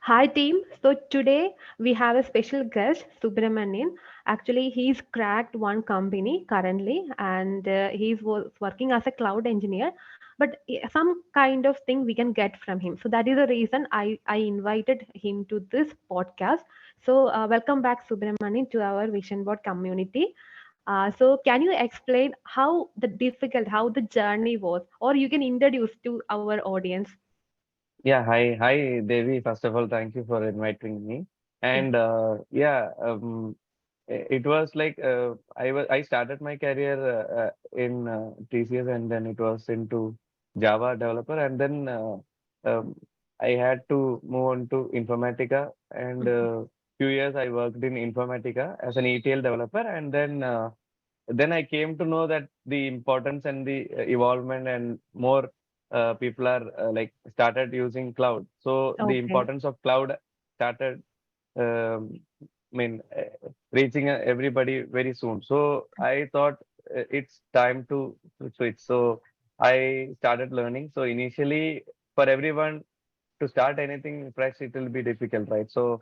Hi team. So today we have a special guest, Subramanian. Actually, he's cracked one company currently, and he's working as a cloud engineer. But some kind of thing we can get from him. So that is the reason I invited him to this podcast. So welcome back, Subramanian, to our Vision Board community. So can you explain how the journey was, or you can introduce to our audience? Yeah, hi, Devi. First of all, thank you for inviting me. Yeah. And it was like I started my career in TCS, and then it was into Java developer, and then um, I had to move on to Informatica, and Mhm. few years I worked in Informatica as an ETL developer, and then I came to know that the importance and the evolvement and more people are like started using cloud. So the Okay. importance of cloud started, reaching everybody very soon. So I thought it's time to switch. So I started learning. So initially, for everyone to start anything fresh, it will be difficult, right? So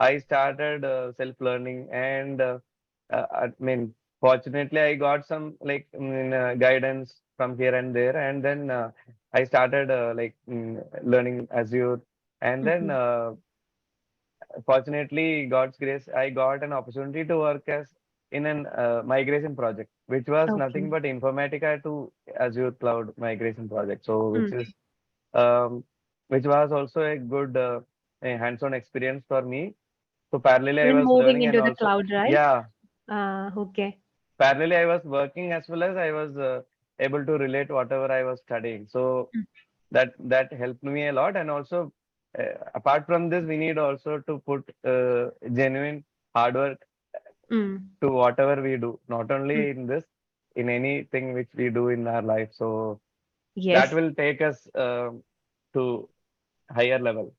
I started self-learning, and fortunately, I got some guidance from here and there, and then I started learning Azure, and then Mhm. fortunately, God's grace, I got an opportunity to work as in an migration project, which was nothing Okay. but Informatica to Azure cloud migration project. So, Mm. um, which was also a good a hands-on experience for me. So parallelly, I Even was moving learning, and into the also, cloud, right? yeah, Okay. parallelly I was working as well as I was able to relate whatever I was studying. So Mm. that helped me a lot. And also, apart from this, we need also to put genuine hard work Mm. to whatever we do, not Mm. only in this, in anything which we do in our life. So that Yes. will take us to higher level.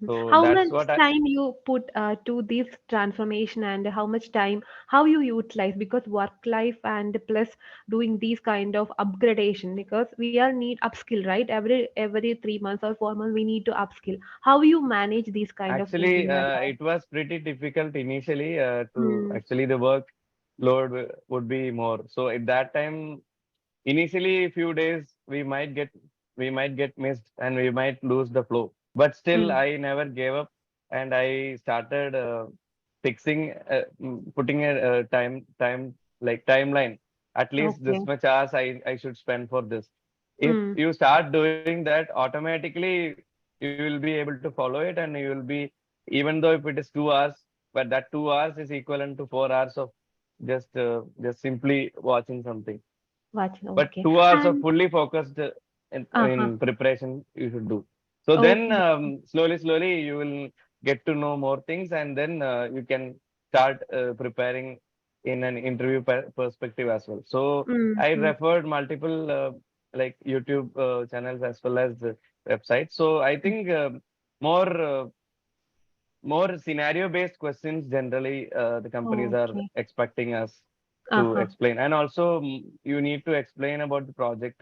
So How that's much what I time you put to this transformation and how much time, how you utilize because work life and plus doing these kind of upgradation because we are need upskill, right? Every 3 months or 4 months we need to upskill. How you manage these kind of things actually in your life? it was pretty difficult initially to Mm. actually the work load would be more. So at that time, initially few days we might get missed and we might lose the flow. But still, Mm. I never gave up, and I started putting a timeline. At least this Okay. much hours I should spend for this. If Mm. you start doing that, automatically you will be able to follow it, and you will be, even though if it is 2 hours, but that 2 hours is equivalent to 4 hours of just simply watching something. Watching. But Okay. 2 hours of And fully focused uh-huh. in preparation you should do. So then Okay. slowly you will get to know more things, and then you can start preparing in an interview perspective as well. So I Mm-hmm. referred multiple like YouTube channels as well as the websites. So I think more uh, more scenario based questions generally the companies are Okay. expecting us to Uh-huh. explain. And also, you need to explain about the project,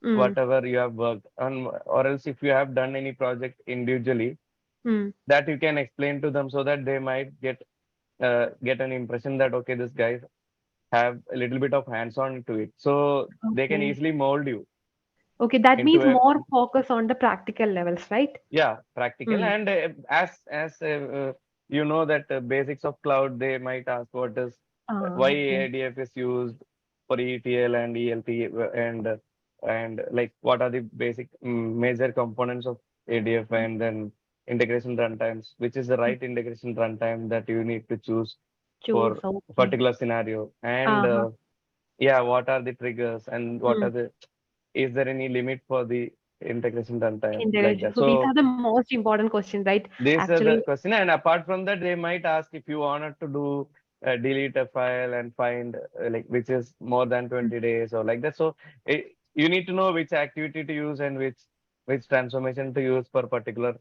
Mm. whatever you have worked on, or else if you have done any project individually, Mm. that you can explain to them, so that they might get an impression that okay, this guy have a little bit of hands on to it, so they can Okay. easily mold you Okay, that into means a, more focus on the practical levels, right? yeah, practical. Mm. And you know that basics of cloud, they might ask what is why Okay. ADF is used for ETL and ELT, and like what are the basic major components of ADF, and then integration runtimes, which is the Mm. right integration runtime that you need to choose Choose. for a Okay. particular scenario. And Uh-huh. yeah, what are the triggers, and what Mm. are the, is there any limit for the integration runtime, like Integration. that. So these are So the most important questions, right? these are Actually. the question. And apart from that, they might ask if you wanted to do delete a file and find like which is more than Mm. 20 days or like that. So you need to know which activity to use and which transformation to use for particular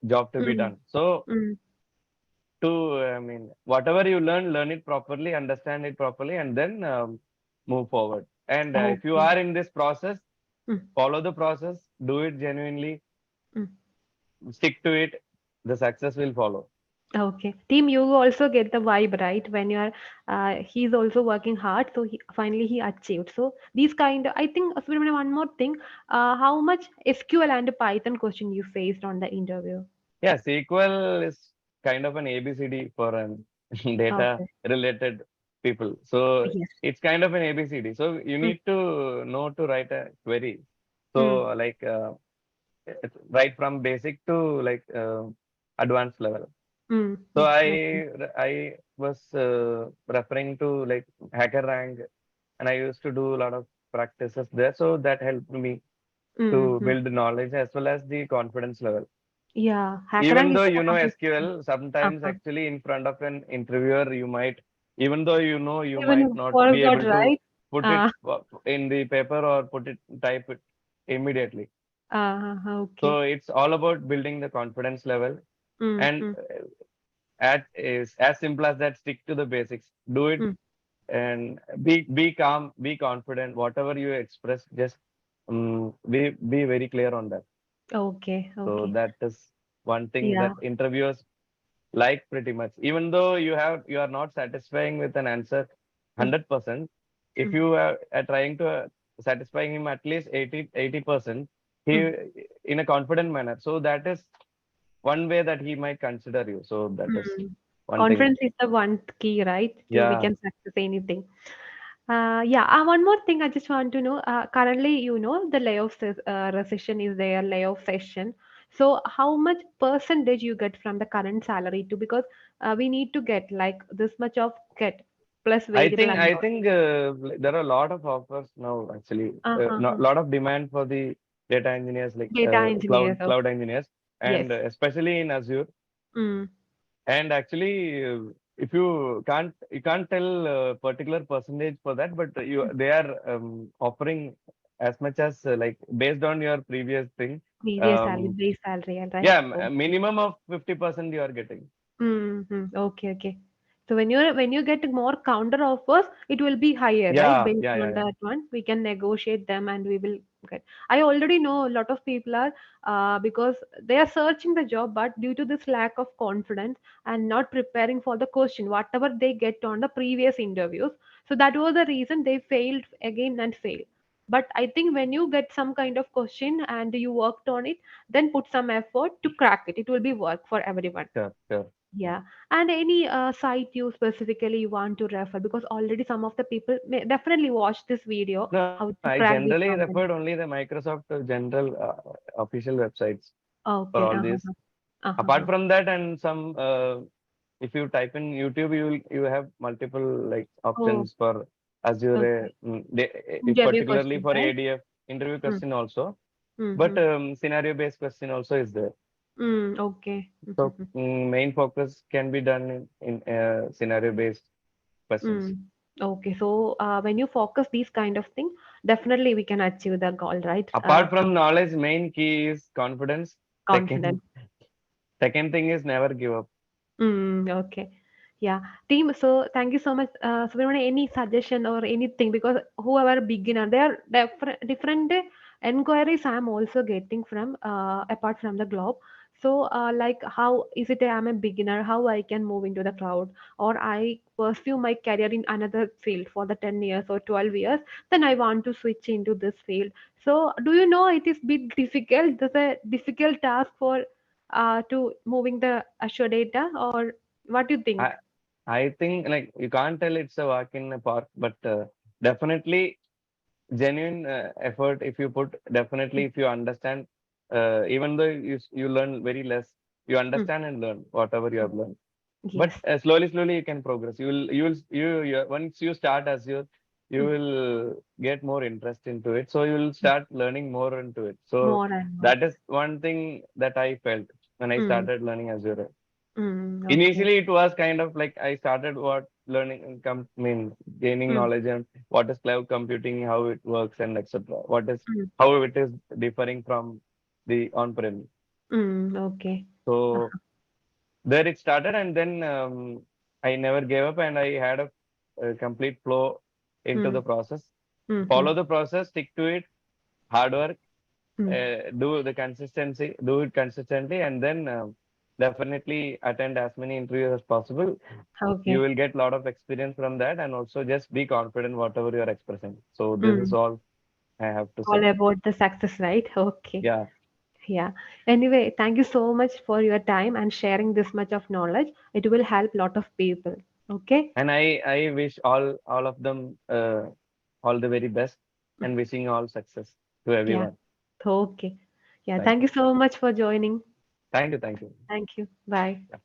job to be Mm. done. So Mm. whatever you learn it properly, understand it properly, and then move forward. And if you Okay. are in this process, Mm. follow the process, do it genuinely, Mm. stick to it, the success will follow. Okay. Team, you also get the vibe, right? When you're, he's also working hard, so finally he achieved. So these kind of, I think, Subramanian, one more thing, how much SQL and Python question you faced on the interview? Yeah, SQL is kind of an ABCD for an data Okay. related people. So Yes. it's kind of an ABCD. So you Mm, need to know to write a query. mm, So like right from basic to like advanced level. So Okay. I was referring to like Hacker Rank, and I used to do a lot of practices there. So that helped me to Mm-hmm. build knowledge as well as the confidence level. Yeah. Even HackerRank is though the you know one of the, SQL, sometimes uh-huh. actually in front of an interviewer, you might, even though you know, you might Even not be forgot, able to right? put it Uh, in the paper or type it immediately. okay. So it's all about building the confidence level, and Mm-hmm. at is as simple as that. Stick to the basics. Do it Mm. and be calm, be confident. Whatever you express, just be very clear on that. Okay. So Okay. that is one thing Yeah. that interviewers like pretty much. Even though you are not satisfying with an answer Mm, 100%, if mm, you are trying to satisfy him at least 80%, he mm. in a confident manner. So that is one way that he might consider you. So that is Mm. one thing. Confidence is the one key, right? To we Yeah, can success anything. Yeah. One more thing I just want to know. Currently, the recession is there, layoff session. So, how much percentage you get from the current salary too? Because we need to get like this much of get plus variable and I all. think there are a lot of offers now. Actually, not Uh-huh. lot of demand for the data engineers, like Data engineers. Okay. cloud engineers, Yes. and especially in Azure. Mm. And actually, if you can't tell a particular percentage for that, but they are offering as much as like based on your previous thing. Previous salary, Um, base salary, right? yeah, Oh. a minimum of 50% you are getting. Okay, okay. So when you get more counter offers, it will be higher, right? Yeah, Based yeah, yeah, on yeah. that one, we can negotiate them and we will get. I already know a lot of people are because they are searching the job, but due to this lack of confidence and not preparing for the question, whatever they get on the previous interviews, so that was the reason they failed again and failed. But I think when you get some kind of question and you worked on it, then put some effort to crack it. It will be work for everyone. Sure, sure. Yeah, and any site you specifically want to refer because already some of the people may definitely watch this video No, how I to crack generally this referred company. only the Microsoft general official websites for Okay, all these. Apart uh-huh. from that, and some if you type in YouTube, you have multiple like Oh, options for Azure, okay. Interview particularly question, for right? ADF interview Mm, question also. But mm-hmm. scenario based question also is there. Okay. So Mm-hmm. main focus can be done in scenario based questions. Mm. Okay, so when you focus these kind of thing, definitely we can achieve the goal, right? Apart from knowledge, main key is confidence. Second, Confident. second thing is never give up. Okay. Yeah. Team, so thank you so much. Subramania, any suggestion or anything? Because whoever beginner, there are different enquiries I'm also getting from apart from the globe. So like how is it I'm a beginner, how I can move into the cloud or I pursue my career in another field for the 10 years or 12 years, then I want to switch into this field. So do you know it is bit difficult? There's a difficult task for to moving the Azure data, or what do you I think? I think like you can't tell it's a walk in the park, but definitely genuine effort if you put, definitely if you understand, even though you learn very less, you Mm, understand and learn whatever you have learned. But yes, slowly you can progress. You once you start as you mm, will get more interest into it, so you will mm. start learning more into it. So More and more. that is one thing that I felt when I Mm, started learning Azure. okay. Initially, it was kind of like I started what learning gaining Mm, knowledge on what is cloud computing, how it works, and etc. What is mm, how it is differing from the on-prem. okay. So there it started, and then I never gave up, and I had a complete flow into Mm, the process. mm-hmm, Follow the process, stick to it, hard work, mm, do it consistently, and then definitely attend as many interviews as possible. You Okay. will get a lot of experience from that, and also just be confident whatever you are expressing. So this is Mm. all I have to All say. about the success, right? Okay. Yeah, Yeah. Anyway, thank you so much for your time and sharing this much of knowledge. It will help lot of people. Okay? and I wish all of them all the very best, and wishing all success to Yeah. everyone. Okay. Yeah. Thank Thank you. you so much for joining. Thank you. Thank you. Thank you. Bye. Yeah.